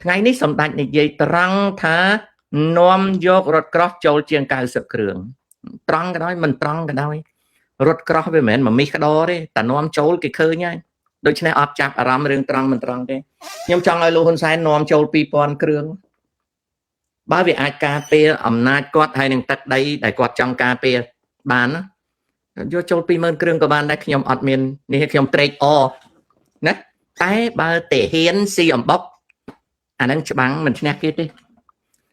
ថ្ងៃនេះសម្ដេចនិយាយត្រង់ថានាំយករថក្រោះចូលជាង90គ្រឿងត្រង់ក៏ដោយមិនត្រង់ក៏ដោយរថក្រោះវាមិនមែនមកមីសក្តរទេតែនាំចូលគេឃើញហើយដូច្នេះអត់ចាប់អារម្មណ៍រឿងត្រង់មិនត្រង់ទេខ្ញុំចង់ឲ្យលោកហ៊ុនសែននាំចូល2000គ្រឿងបើវាអាចការពារអំណាចគាត់ហើយនឹងទឹកដីដែលគាត់ចង់ការពារបានយកចូល20000គ្រឿងក៏បានដែរខ្ញុំអត់មាននេះខ្ញុំត្រេកអរណាតែបើតែហ៊ានស៊ីអំបុកអានឹងច្បាំងមិនឈ្នះគេទេ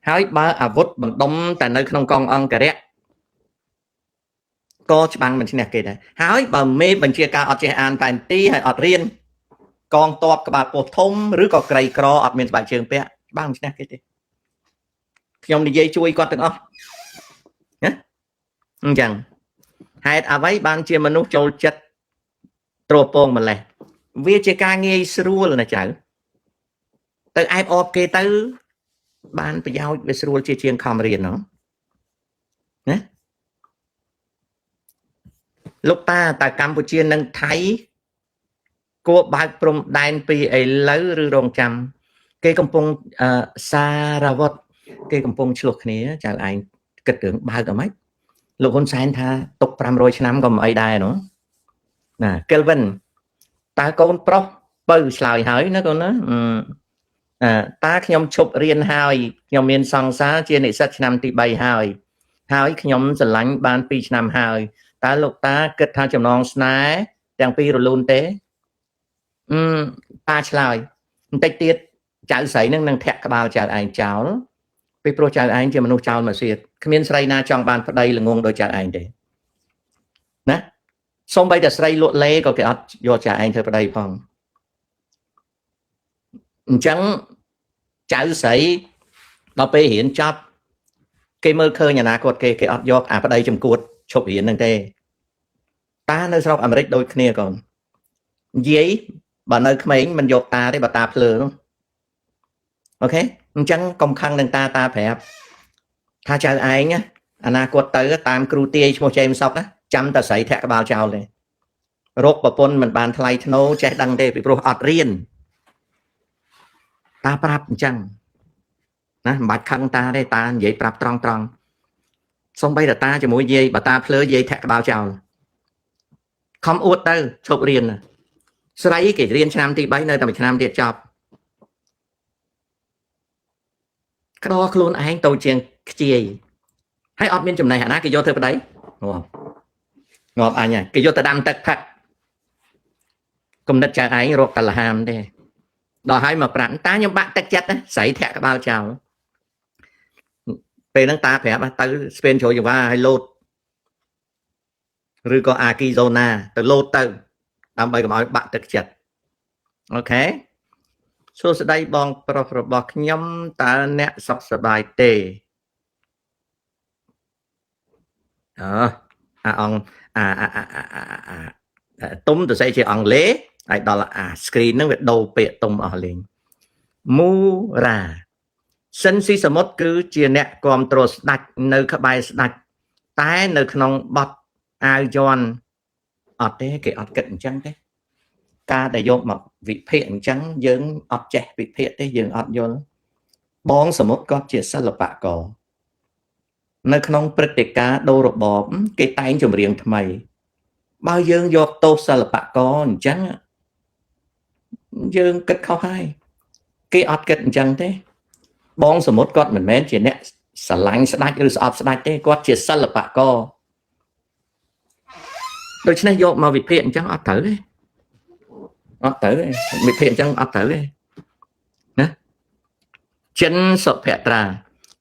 ហើយបើអាវុធបណ្ដុំតែនៅក្នុងកងអង្គរៈក៏ច្បាំងមិនឈ្នះគេដែរហើយបើមេបញ្ជាការអត់ចេះអានផែនទីហើយអត់រៀនកងទ័ពក្បាលពោះធំឬក៏ក្រីក្រអត់មានស្បែកជើងពាក់ច្បាំងមិនឈ្នះគេទេខ្ញុំនិយាយជួយគាត់ទាំងអស់ណាអញ្ចឹងហេតុអ្វីបានជាមនុស្សចូលចិត្តត្រពងម្លេះវាជាការងាយស្រួលណាចៅទៅអែបអបគេទៅបានប្រយោជន៍វាស្រួលជាងខំរៀនណាលោកតាតើកម្ពុជានិងថៃគួរបើកព្រំដែនពីឥឡូវឬរងចាំគេកំពុងសារវត្តគេកំពុងឆ្លោះគ្នាចៅឯងគិតរឿងបើកអីម៉េចលោកហ៊ុនសែនថាទុក500ឆ្នាំក៏មិនអីដែរណា Kelvin តើកូនប្រុសបើឆ្លើយហើយណាកូនណាតើខ្ញុំឈប់រៀនហើយខ្ញុំមានសង្សារជានិស្សិតឆ្នាំទី3ហើយខ្ញុំស្រឡាញ់បាន2ឆ្នាំហើយតើលោកតាគិតថាចំណងស្នេហ៍ទាំងពីររលូនទេតាឆ្លើយបន្តិចទៀតចៅស្រីនឹងធាក់ក្បាលចៅឯងចោលពីព្រោះចៅឯងជាមនុស្សចោលមកសៀតគ្មានស្រីណាចង់បានប្តីល្ងងដូចចៅឯងទេណាសូម្បីតែស្រីលក់លេក៏គេអត់យកចៅឯងធ្វើប្តីផងអញ្ចឹងចៅស្រីដល់ពេលរៀនចប់គេមើលឃើញអនាគតគេអត់យកអាប្តីចំគួតឈប់រៀនហ្នឹងទេតានៅស្រុកអាមេរិកដូចគ្នាកូននិយាយបើនៅក្មេងមិនយកតាទេបើតាភ្លើនោះអូខេអញ្ចឹងកុំខឹងនឹងតាប្រាប់ថាចៅឯងអនាគតទៅតាមគ្រូទាយឈ្មោះចេមសុកចាំតែស្រីធាក់ក្បាលចោលទេរកប្រពន្ធមិនបានថ្លៃធ្នូចេះដឹងទេពីព្រោះអត់រៀនតាប្រាប់អញ្ចឹងណាមិនបាច់ខឹងតាទេតានិយាយប្រាប់ត្រង់សំបីតាជាមួយយាយបើតាភ្លើយាយធាក់ក្បាលចោលខំអួតទៅឈប់រៀនស្រីគេរៀនឆ្នាំទី3នៅតែមួយឆ្នាំទៀតចប់ក្តរខ្លួនឯងទៅជាងខ្ជាយហើយអត់មានចំណេះអាណាគេយកធ្វើប្តីងាប់អញគេយកទៅដាំទឹកផឹកគំនិតចៅឯងរកតលហាមទេដល់ហើយមកប្រាប់តាខ្ញុំបាក់ទឹកចិត្តស្រីធាក់ក្បាលចោលពេលហ្នឹងតាប្រាប់ទៅស្ពេនជ្រោយវ៉ាឲ្យលោតឬក៏អាគីโซណាទៅលោតទៅដើម្បីកុំឲ្យបាក់ទឹកចិត្តអូខេសួស្តីបងប្រុសរបស់ខ្ញុំតើអ្នកសុខសប្បាយទេអង្គទុំទៅស្អីជាអង់គ្លេសហើយដល់screen ហ្នឹងវាដូរពាក្យទុំអស់លេងមូរ៉ាសិនស៊ីសមុទ្រគឺជាអ្នកគ្រប់គ្រងស្ដាច់នៅក្បែរស្ដាច់តែនៅក្នុងបត់អាវយ័ន្តអត់ទេគេអត់គិតអញ្ចឹងទេការដែលយកមកវិភាគអញ្ចឹងយើងអត់ចេះវិភាគទេយើងអត់យល់បងសមុទ្រក៏ជាសិល្បករនៅក្នុងព្រឹត្តិការណ៍ដូររបបគេតែងចម្រៀងថ្មីបើយើងយកទោសសិល្បករអញ្ចឹងយើងគិតខុសហើយគេអត់គិតអញ្ចឹងទេបងសមុទ្រគាត់មិនមែនជាអ្នកស្រឡាញ់ស្ដាច់ឬស្អប់ស្ដាច់ទេគាត់ជាសិល្បករដូច្នេះយកមកវិភាគអញ្ចឹងអត់ត្រូវទេអត់ត្រូវទេវិភាគអញ្ចឹងអត់ត្រូវទេណាចិនសុភត្រា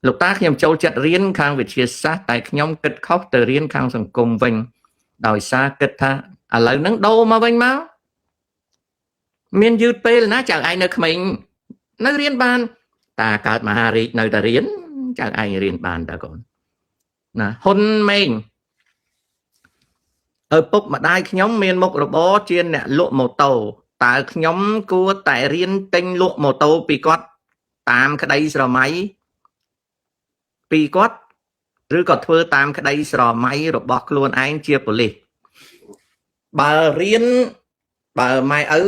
លោកតាខ្ញុំចូលចិត្តរៀនខាងវិទ្យាសាស្ត្រតែខ្ញុំគិតខុសទៅរៀនខាងសង្គមវិញដោយសារគិតថាឥឡូវហ្នឹងដូរមកវិញមកមានយឺតពេលណាចៅឯងនៅក្មេងនៅរៀនបានតាកើតមហារាជនៅតែរៀនចៅឯងរៀនបានតើកូនណាហ៊ុនម៉េងឪពុកម្ដាយខ្ញុំមានមុខរបរជាអ្នកលក់ម៉ូតូតើខ្ញុំគួរតែរៀនទិញលក់ម៉ូតូពីគាត់តាមក្តីស្រមៃពីគាត់ឬក៏ធ្វើតាមក្តីស្រមៃរបស់ខ្លួនឯងជាប៉ូលីសបើរៀនបើម៉ែឪ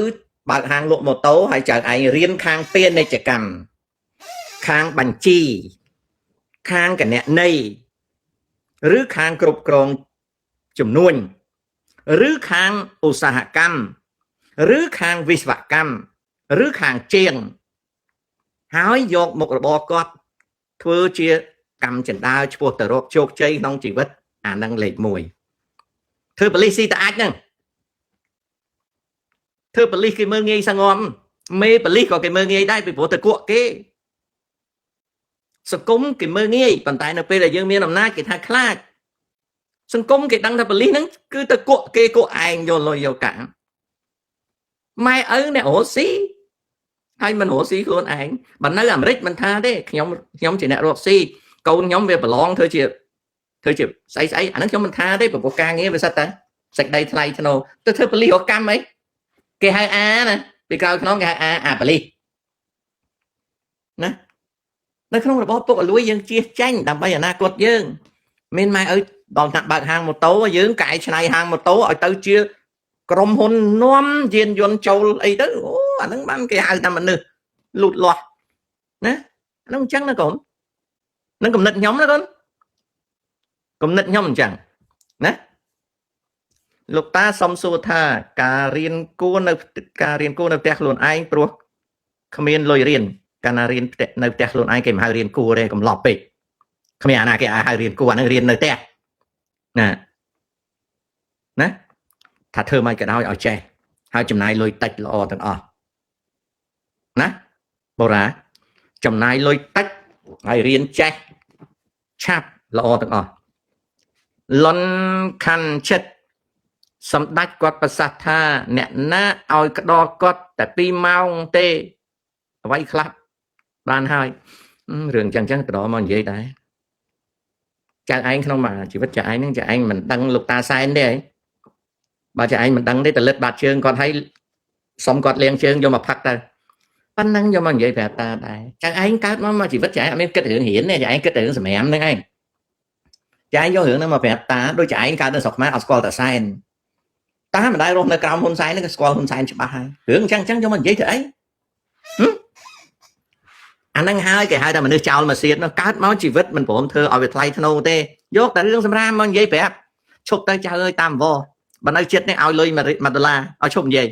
បើកហាងលក់ម៉ូតូហើយចៅឯងរៀនខាងពាណិជ្ជកម្ម ខាងបញ្ជីខាងកណន័យឬខាងគ្រប់គ្រងចំនួនឬខាងឧស្សាហកម្មឬខាងវិស្វកម្មឬខាងជាងហើយយកមុខរបរគាត់ធ្វើជាកម្មចិន្តាឆ្ពោះទៅរកជោគជ័យក្នុងជីវិតអានឹងលេខ1ធ្វើប៉ូលីសស៊ីតអាចហ្នឹងធ្វើប៉ូលីសគេមើលងាយសងំមេប៉ូលីសក៏គេមើលងាយដែរពីព្រោះទៅគក់គេសង្គមគេមើលងាយប៉ុន្តែនៅពេលដែលយើងមានអំណាចគេថាខ្លាចសង្គមគេដឹងថាប៉ូលីសហ្នឹងគឺទៅគក់គេគក់ឯងយកលុយយកកាំងម៉ែឪអ្នករស់ស៊ីហើយមិនរស់ស៊ីខ្លួនឯងបើនៅអាមេរិកមិនថាទេខ្ញុំជាអ្នករស់ស៊ីកូនខ្ញុំវាប្រឡងធ្វើជាស្អីអាហ្នឹងខ្ញុំមិនថាទេព្រោះការងារវាសិតតែសេចក្តីថ្លៃធ្នូទៅធ្វើប៉ូលីសរកកម្មអីគេហៅអាណាពីក្រោយខ្នងគេហៅអាប៉ូលីសណានៅក្នុងរបបពុកអលួយយើងជៀសចាញ់ដើម្បីអនាគតយើងមានម៉ែឪដល់ថាបើកហាងម៉ូតូយើងកែច្នៃហាងម៉ូតូឲ្យទៅជាក្រុមហ៊ុននាំយានយន្តចូលអីទៅអូអាហ្នឹងបានគេហៅថាមនុស្សលូតលាស់ណាហ្នឹងអញ្ចឹងណាកូននឹងគំនិតខ្ញុំណាកូនគំនិតខ្ញុំអញ្ចឹងណាលោកតាសុំសួរថាការរៀនគួរនៅផ្ទះខ្លួនឯងព្រោះគ្មានលុយរៀនកាលណារៀននៅផ្ទះខ្លួនឯងគេមិនហៅរៀនគួរទេកំឡប់ពេកគ្មានអាណាគេហៅរៀនគួរអាហ្នឹងរៀននៅផ្ទះណាថាធ្វើមិនក៏ដោយឲ្យចេះហើយចំណាយលុយតិចល្អទាំងអស់ណាបូរ៉ាចំណាយលុយតិចហើយរៀនចេះឆាប់ល្អទាំងអស់លន់ខាន់ចិត្តសម្ដេចគាត់ប្រសាសន៍ថាអ្នកណាឲ្យក្តរគាត់តែ2ម៉ោងទេអ្វីខ្លះបានហើយរឿងចឹងក្តរមកនិយាយដែរចៅឯងក្នុងជីវិតចៅឯងហ្នឹងចៅឯងមិនដឹងលោកតាសែនទេហ៎បើចៅឯងមិនដឹងទេទៅលិតបាត់ជើងគាត់ឲ្យសុំគាត់លាងជើងយកមកផឹកទៅប៉ុណ្ណឹងយកមកនិយាយប្រាប់តាដែរចៅឯងកើតមកជីវិតចៅឯងអត់មានគិតរឿងរៀនទេចៅឯងគិតរឿងសម្រាមហ្នឹងឯងចៅឯងយករឿងហ្នឹងមកប្រាប់តាដូចចៅឯងកើតនៅស្រុកខ្មែរអត់ស្គាល់តាសែនតាមិនដែលរស់នៅក្រោមហ៊ុនសែនហ្នឹងក៏ស្គាល់ហ៊ុនសែនច្បាស់ហើយរឿងអញ្ចឹងយកមកនិយាយទៅអីអាហ្នឹងហើយគេហៅថាមនុស្សចោលមកសៀតនោះកើតមកជីវិតមិនព្រមធ្វើឲ្យវាថ្លៃធ្នូទេយកតែរឿងសម្រាមមកនិយាយប្រាប់ឈប់ទៅចៅអើយតាមវ៉បើនៅចិត្តនេះឲ្យលុយ$1ឲ្យឈប់និយាយ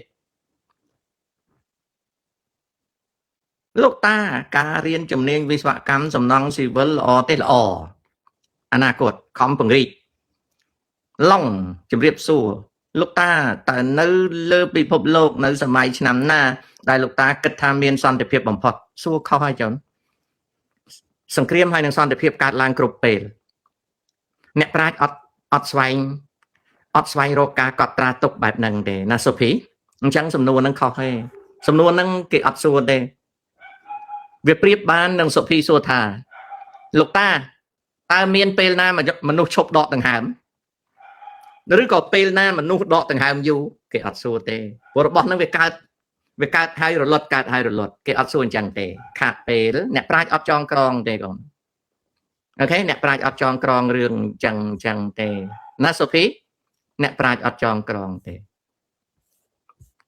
លោកតាការរៀនជំនាញវិស្វកម្មសំណង់ស៊ីវិលល្អទេល្អអនាគតខំពង្រីកឡុងជំរាបសួរលោកតាតើនៅលើពិភពលោកនៅសម័យឆ្នាំណាដែលលោកតាគិតថាមានសន្តិភាពបំផុតសួរខុសហើយចុនសង្គ្រាមហើយនឹងសន្តិភាពកើតឡើងគ្រប់ពេលអ្នកប្រាជ្ញអត់ស្វែងរកការកត់ត្រាទុកបែបហ្នឹងទេណាសុភីអញ្ចឹងសំណួរហ្នឹងខុសទេសំណួរហ្នឹងគេអត់សួរទេវាប្រៀបបាននឹងសុភីសួរថាលោកតាតើមានពេលណាមនុស្សឈប់ដកដង្ហើមឬក៏ពេលណាមនុស្សដកដង្ហើមយូរគេអត់សួរទេព្រោះរបស់ហ្នឹងវាកើតហើយរលត់កើតហើយរលត់គេអត់សួរអញ្ចឹងទេខាត់ពេលអ្នកប្រាជ្ញអត់ចងក្រងទេកូនអូខេអ្នកប្រាជ្ញអត់ចងក្រងរឿងអញ្ចឹងទេណាសុភីអ្នកប្រាជ្ញអត់ចងក្រងទេ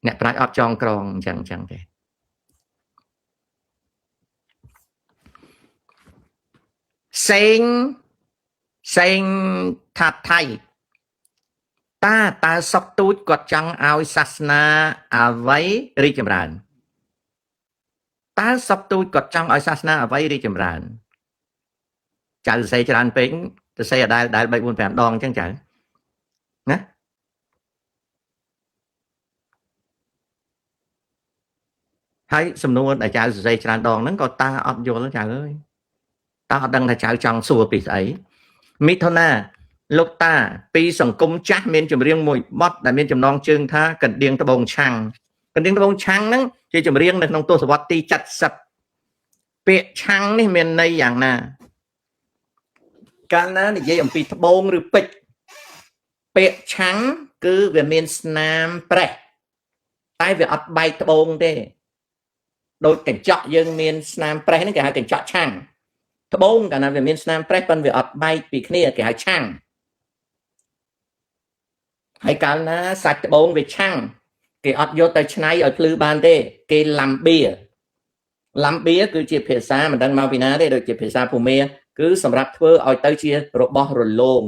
អ្នកប្រាជ្ញអត់ចងក្រងអញ្ចឹងទេសេងថាថៃតើសុកទូចគាត់ចង់ឲ្យសាសនាអ្វីរីកចម្រើនតើសុកទូចគាត់ចង់ឲ្យសាសនាអ្វីរីកចម្រើនចៅសរសេរច្រើនពេកសរសេរឲ្យដែល3 4 5ដងអញ្ចឹងចៅណាហើយសំណួរដែលចៅសរសេរច្រើនដងហ្នឹងក៏តាអត់យល់ចៅអើយតាអត់ដឹងថាចៅចង់សួរពីស្អីមិថុនាលោកតាពីសង្គមចាស់មានចម្រៀងមួយបទដែលមានចំណងជើងថាកណ្ដៀងត្បូងឆាំងហ្នឹងជាចម្រៀងនៅក្នុងទសវត្សរ៍ទី70ពាក្យឆាំងនេះមានន័យយ៉ាងណាកាលណានិយាយអំពីត្បូងឬពេជ្រពាក្យឆាំងគឺវាមានស្នាមប្រេះតែវាអត់បែកត្បូងទេដូចកញ្ចក់យើងមានស្នាមប្រេះហ្នឹងគេហៅកញ្ចក់ឆាំងត្បូងកាលណាវាមានស្នាមប្រេះប៉ុន្តែវាអត់បែកពីគ្នាគេហៅឆាំងហើយកាលណាសាច់ត្បូងវាឆាំងគេអត់យកទៅច្នៃឲ្យភ្លឺបានទេគេ ឡាំបៀគឺជាភាសាមិនដឹងមកពីណាទេដូចជាភាសាភូមាគឺសម្រាប់ធ្វើឲ្យទៅជារបស់រលោង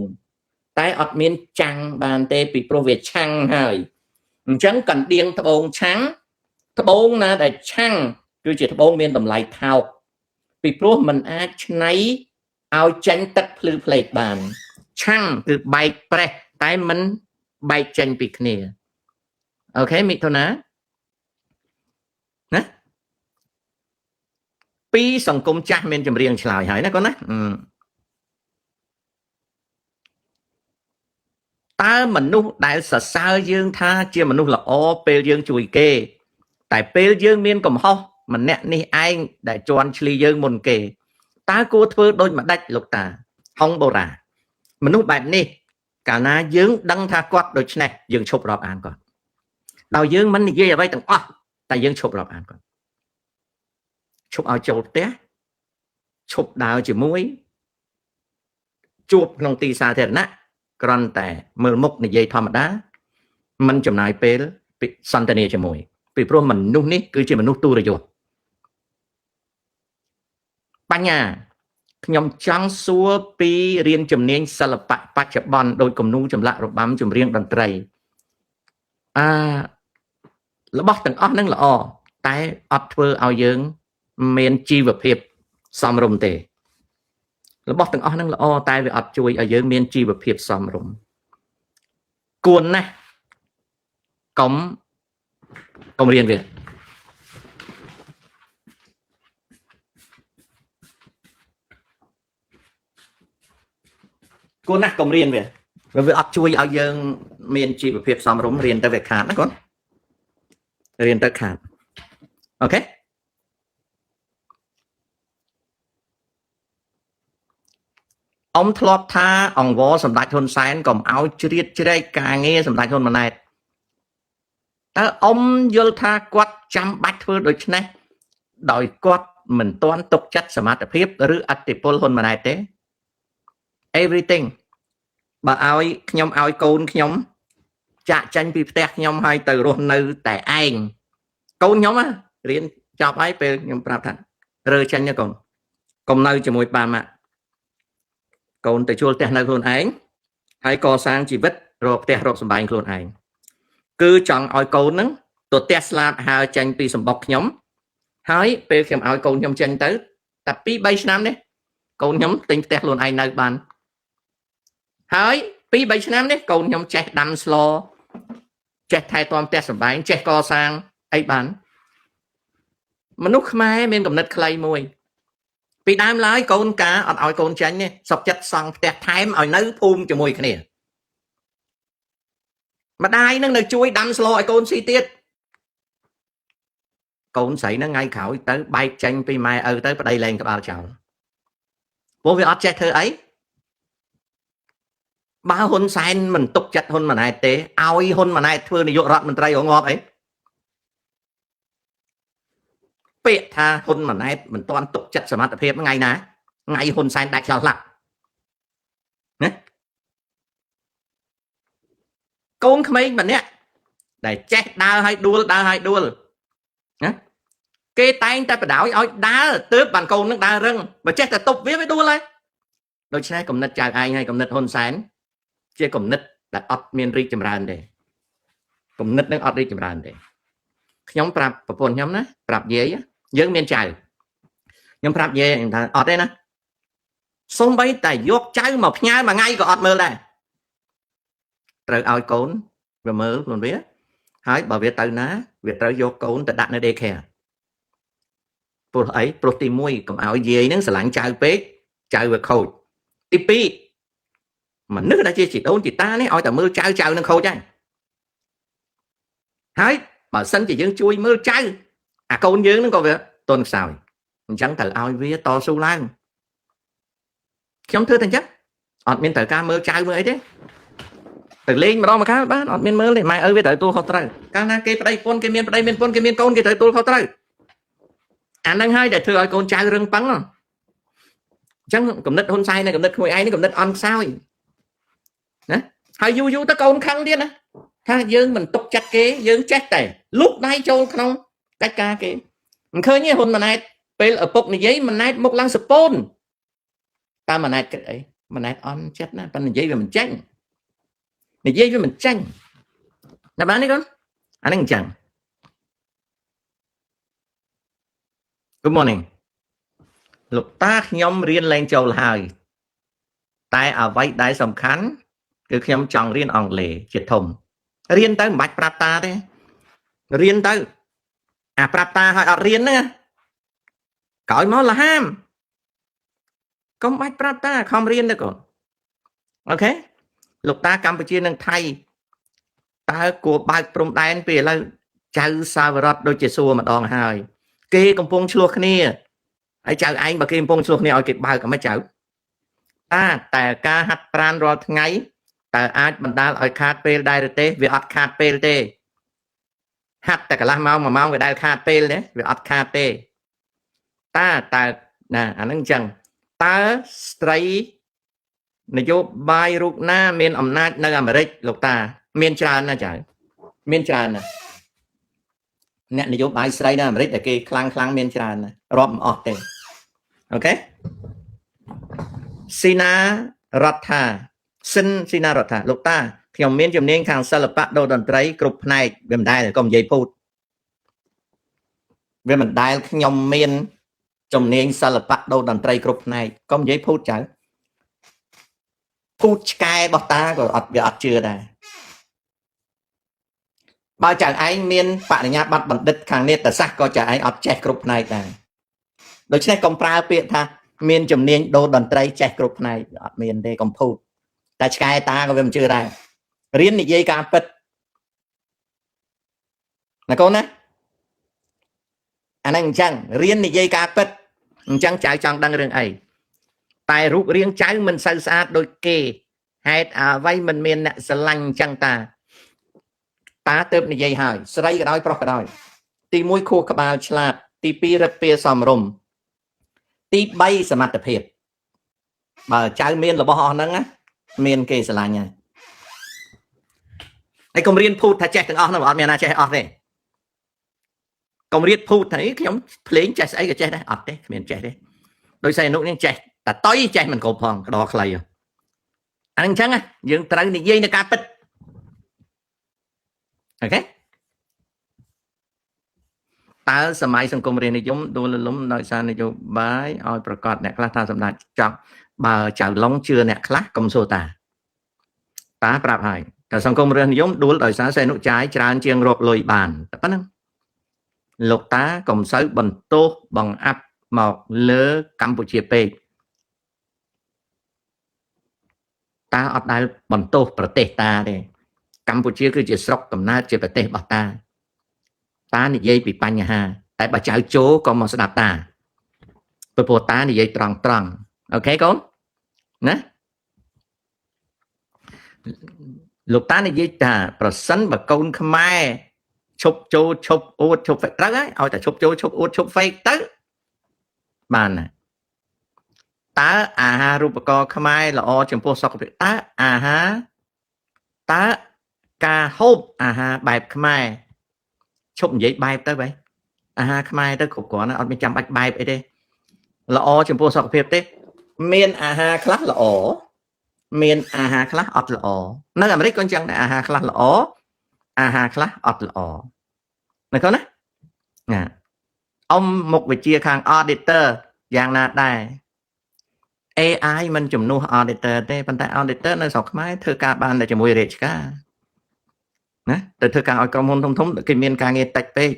តែអត់មានចាំងបានទេពីព្រោះវាឆាំងហើយអញ្ចឹងកណ្ដៀងត្បូងឆាំងត្បូងណាដែលឆាំងគឺជាត្បូងមានតម្លៃថោកពីព្រោះมันអាចឆ្នៃឲ្យចេញទឹកភ្លឺផ្លេកបានឆាំងគឺបែកប្រេះតែมันបែកចេញពីគ្នាអូខេមិថុនាណាពីសង្គមចាស់មានចម្រៀងឆ្លើយហើយណាកូនណាតើមនុស្សដែលសរសើរយើងថាជាមនុស្សល្អពេលយើងជួយគេតែពេលយើងមានកំហុសម្នាក់នេះឯងដែលជន់ឈ្លីយើងមុនគេតើគួរធ្វើដូចម្ដេចលោកតាហុងបូរ៉ាមនុស្សបែបនេះកាលណាយើងដឹងថាគាត់ដូច្នេះយើងឈប់រាប់អានគាត់ដោយយើងមិននិយាយអ្វីទាំងអស់តែយើងឈប់រាប់អានគាត់ឈប់ឲ្យចូលផ្ទះឈប់ដើរជាមួយជួបក្នុងទីសាធារណៈគ្រាន់តែមើលមុខនិយាយធម្មតាមិនចំណាយពេលសន្ទនាជាមួយពីព្រោះមនុស្សនេះគឺជាមនុស្សទូរយុទ្ធបញ្ញាខ្ញុំចង់សួរពីរៀនជំនាញសិល្បៈបច្ចុប្បន្នដោយគំនូរចម្លាក់របាំចម្រៀងតន្ត្រីរបស់ទាំងអស់ហ្នឹងល្អតែអត់ធ្វើឲ្យយើងមានជីវភាពសមរម្យទេរបស់ទាំងអស់ហ្នឹងល្អតែវាអត់ជួយឲ្យយើងមានជីវភាពសមរម្យគួរណាស់កុំរៀនវាគួរណាស់កុំរៀនវាអត់ជួយឲ្យយើងមានជីវភាពសមរម្យរៀនទៅវាខាតណាកូនរៀនទៅខាតអូខេអ៊ំធ្លាប់ថាអង្វរសម្ដេចហ៊ុនសែនកុំឲ្យជ្រៀតជ្រែកការងារសម្ដេចហ៊ុនម៉ាណែតតើអ៊ំយល់ថាគាត់ចាំបាច់ធ្វើដូច្នេះដោយគាត់មិនទាន់ទុកចិត្តសមត្ថភាពឬអធិពលហ៊ុនម៉ាណែតទេ everything បើឲ្យខ្ញុំឲ្យកូនខ្ញុំចាក់ចាញ់ពីផ្ទះខ្ញុំឲ្យទៅរស់នៅតែឯងកូនខ្ញុំរៀនចប់ហើយពេលខ្ញុំប្រាប់ថារើចាញ់ទៅកូនកុំនៅជាមួយប៉ាម៉ាក់កូនទៅជួលផ្ទះនៅខ្លួនឯងហើយកសាងជីវិតរកផ្ទះរកសម្បែងខ្លួនឯងគឺចង់ឲ្យកូនហ្នឹងទៅផ្ទះស្លាប់ហើចេញពីសម្បុកខ្ញុំហើយពេលខ្ញុំឲ្យកូនខ្ញុំចេញទៅតែ2 3ឆ្នាំនេះកូនខ្ញុំទិញផ្ទះខ្លួនឯងនៅបានហើយ2 3ឆ្នាំនេះកូនខ្ញុំចេះដាំស្លចេះថែទាំផ្ទះសម្បែងចេះកសាងអីបានមនុស្សខ្មែរមានគំនិតខ្លីមួយពីដើមឡើយកូនកាអត់ឲ្យកូនចាញ់ទេសុខចិត្តសង់ផ្ទះថែមឲ្យនៅភូមិជាមួយគ្នាម្ដាយនឹងនៅជួយដាំស្លឲ្យកូនស៊ីទៀតកូនស្រីហ្នឹងថ្ងៃក្រោយទៅបែកចេញពីម៉ែឪទៅប្តីលែងក្បាលចោលព្រោះវាអត់ចេះធ្វើអីបើហ៊ុនសែនមិនទុកចិត្តហ៊ុនម៉ាណែតទេឲ្យហ៊ុនម៉ាណែតធ្វើនាយករដ្ឋមន្ត្រីរងាប់អីពាក្យថាហ៊ុនម៉ាណែតមិនទាន់ទុកចិត្តសមត្ថភាពថ្ងៃណាថ្ងៃហ៊ុនសែនដាច់ឆ្លោះឡាក់ណាកូនក្មេងម្នាក់ដែលចេះដើរឲ្យដួលណាគេតែងតែបដ ாய் ឲ្យដើរទើបបានកូននឹងដើររឹងបើចេះតែទប់វាដួលហើយដូច្នេះគំនិតចៅឯងហើយគំនិតហ៊ុនសែនជាគំនិតដែលអត់មានរីកចម្រើនទេគំនិតនឹងអត់រីកចម្រើនទេខ្ញុំប្រាប់ប្រពន្ធខ្ញុំណាប្រាប់យាយយើងមានចៅខ្ញុំប្រាប់យាយថាអត់ទេណាសូម្បីតែយកចៅមកផ្ញើមួយថ្ងៃក៏អត់មើលដែរត្រូវឲ្យកូនវាមើលខ្លួនវាហើយបើវាទៅណាវាត្រូវយកកូនទៅដាក់នៅ daycare ព្រោះអីព្រោះទី1កុំឲ្យយាយនឹងស្រឡាញ់ចៅពេកចៅវាខូចទី2មនុស្សដែលជាជីដូនជីតានេះឲ្យតែមើលចៅនឹងខូចហើយបើសិនជាយើងជួយមើលចៅអាកូនយើងនឹងក៏វាទន់ខ្សោយអញ្ចឹងត្រូវឲ្យវាតស៊ូឡើងខ្ញុំធ្វើតែអញ្ចឹងអត់មានត្រូវការមើលចៅមើលអីទេទៅលេងម្ដងម្កាលបានអត់មានមើលទេម៉ែឪវាត្រូវទទួលខុសត្រូវកាលណាគេប្តីប្រពន្ធគេមានប្តីមានប្រពន្ធគេមានកូនគេត្រូវទទួលខុសត្រូវអាហ្នឹងហើយដែលធ្វើឲ្យកូនចៅរឹងប៉ឹងអញ្ចឹងគំនិតហ៊ុនសែននិងគំនិតក្មួយឯងនេះគំនិតអន់ខ្សោយណាហើយយូរទៅកូនខឹងទៀតណាថាយើងមិនទុកចិត្តគេយើងចេះតែលូកដៃចូលក្នុងកិច្ចការគេមិនឃើញទេហ៊ុនម៉ាណែត ពេលឪពុកនិយាយម៉ណែតមុខឡើងសពូនតើម៉ណែតគិតអីម៉ណែតអន់ចិត្តណាប៉ុន្តែនិយាយវាមិនចាញ់និយាយវាមិនចាញ់ណាបានទេកូនអាហ្នឹងអញ្ចឹង Good morning លោកតាខ្ញុំរៀនលែងចូលហើយតែអ្វីដែលសំខាន់គឺខ្ញុំចង់រៀនអង់គ្លេសជាធំរៀនទៅមិនបាច់ប្រាប់តាទេរៀនទៅអាប្រាប់តាឲ្យអត់រៀនហ្នឹងក្រោយមកលហាមកុំបាច់ប្រាប់តាខំរៀនទៅកូនអូខេលោកតាកម្ពុជានិងថៃតើគួរបើកព្រំដែនពីឥឡូវចៅសាវរដ្ឋដូចជាសួរម្ដងហើយគេកំពុងឆ្លោះគ្នាហើយចៅឯងបើគេកំពុងឆ្លោះគ្នាឲ្យគេបើកមិនចៅតែការហាត់ប្រាណរាល់ថ្ងៃតើអាចបណ្ដាលឲ្យខាតពេលដែរឬទេវាអត់ខាតពេលទេហាត់តែកន្លះម៉ោង1ម៉ោងវាដែលខាតពេលទេវាអត់ខាតទេតើណាអាហ្នឹងអញ្ចឹងតើស្ត្រីនយោបាយរូបណាមានអំណាចនៅអាមេរិកលោកតាមានច្រើនណាស់ចៅមានច្រើនណាស់អ្នកនយោបាយស្រីនៅអាមេរិកដែលគេខ្លាំងមានច្រើនណាស់រាប់មិនអស់ទេអូខេស៊ីណារដ្ឋាស៊ីណារដ្ឋាលោកតាខ្ញុំមានជំនាញខាងសិល្បៈដូរតន្ត្រីគ្រប់ផ្នែកវាមិនដែលកុំនិយាយពូតវាមិនដែលខ្ញុំមានជំនាញសិល្បៈដូរតន្ត្រីគ្រប់ផ្នែកកុំនិយាយពូតចៅពូតឆ្កែរបស់តាក៏អត់វាអត់ជឿដែរបើចៅឯងមានបរិញ្ញាបត្របណ្ឌិតខាងនេតសាស្ត្រក៏ចៅឯងអត់ចេះគ្រប់ផ្នែកដែរដូច្នេះកុំប្រើពាក្យថាមានជំនាញដូរតន្ត្រីចេះគ្រប់ផ្នែកអត់មានទេកុំភូតតែឆ្កែតាក៏វាមិនជឿដែររៀននិយាយការពិតណាកូនណាអាហ្នឹងអញ្ចឹងរៀននិយាយការពិតអញ្ចឹងចៅចង់ដឹងរឿងអីតែរូបរាងចៅមិនសូវស្អាតដូចគេហេតុអ្វីមិនមានអ្នកស្រឡាញ់អញ្ចឹងតាទៅនិយាយហើយស្រីក៏ដោយប្រុសក៏ដោយទី1ខួរក្បាលឆ្លាតទី2រឹតពីសមរម្យទី3សមត្ថភាពបើចៅមានរបស់អស់ហ្នឹងមានគេស្រឡាញ់ហើយហើយកុំរៀនភូតថាចេះទាំងអស់ហ្នឹងអត់មានណាចេះអស់ទេកុំរៀនភូតថាខ្ញុំភ្លេងចេះស្អីក៏ចេះដែរអត់ទេគ្មានចេះទេដោយសារអនុនេះចេះតែតុយចេះមិនគ្រប់ផងក្តោខ្លីអាហ្នឹងអញ្ចឹងយើងត្រូវនិយាយនៅការពិតអូខេតើសម័យសង្គមរាស្ត្រនិយមដួលរលំដោយសារនយោបាយឲ្យប្រកាសអ្នកខ្លះថាសម្ដេចចង់បើចៅឡុងជឿអ្នកខ្លះកុំសួរតាប្រាប់ហើយតែសង្គមរាស្ត្រនិយមដួលដោយសារសេនុចាយច្រើនជាងរកលុយបានតែប៉ុណ្្នឹងលោកតាកុំសូវបន្ទោសបង្អាប់មកលើកម្ពុជាពេកតាអត់ដែលបន្ទោសប្រទេសតាទេកម្ពុជាគឺជាស្រុកកំណើតជាប្រទេសរបស់តានិយាយពីបញ្ហាតែបើចៅជោក៏មកស្ដាប់តាព្រោះតានិយាយត្រង់អូខេកូនណាលោកតានិយាយថាប្រសិនបើកូនខ្មែរឈប់ចូលឈប់អួតឈប់ត្រូវហើយឲ្យតែឈប់ចូលឈប់អួតឈប់ fake ទៅបានណាតើអាហារូបករណ៍ខ្មែរល្អចំពោះសុខភាពតើការហូបអាហារបែបខ្មែរឈប់និយាយបែបទៅបែបអាហារខ្មែរទៅគ្រប់គ្រាន់អត់មានចាំបាច់បែបអីទេល្អចំពោះសុខភាពទេមានអាហារខ្លះល្អមានអាហារខ្លះអត់ល្អនៅអាមេរិកក៏អញ្ចឹងដែរអាហារខ្លះល្អអាហារខ្លះអត់ល្អណាកូនណាអ៊ំមុខវិជ្ជាខាង auditor យ៉ាងណាដែរ AI មិនជំនួស auditor ទេប៉ុន្តែ auditor នៅស្រុកខ្មែរធ្វើការបានតែជាមួយរាជការណាទៅធ្វើការឲ្យក្រុមហ៊ុនធំគេមានការងារតិចពេក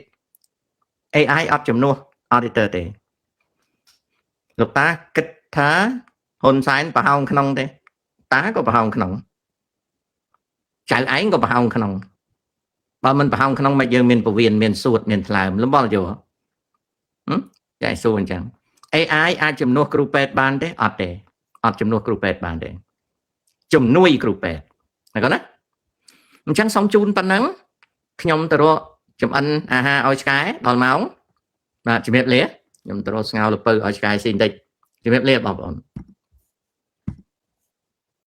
AI អត់ជំនួស auditor ទេលោកតាគិតថាហ៊ុនសែនប្រហោងក្នុងទេតាក៏ប្រហោងក្នុងចៅឯងក៏ប្រហោងក្នុងបើមិនប្រហោងក្នុងមកយើងមានពវៀនមានសួតមានថ្លើមលំបល់យោចែសួរអញ្ចឹង AI អាចជំនួសគ្រូពេទ្យបានទេអត់ទេអត់ជំនួសគ្រូពេទ្យបានទេជំនួយគ្រូពេទ្យណាកូនណាអញ្ចឹងសូមជូនប៉ុណ្ណឹងខ្ញុំទៅរកចំអិនអាហារឲ្យឆ្កែដល់ម៉ោងបាទជំរាបលាខ្ញុំទៅរកស្ងោរលពៅឲ្យឆ្កែស៊ីបន្តិចជំរាបលាបងប្អូន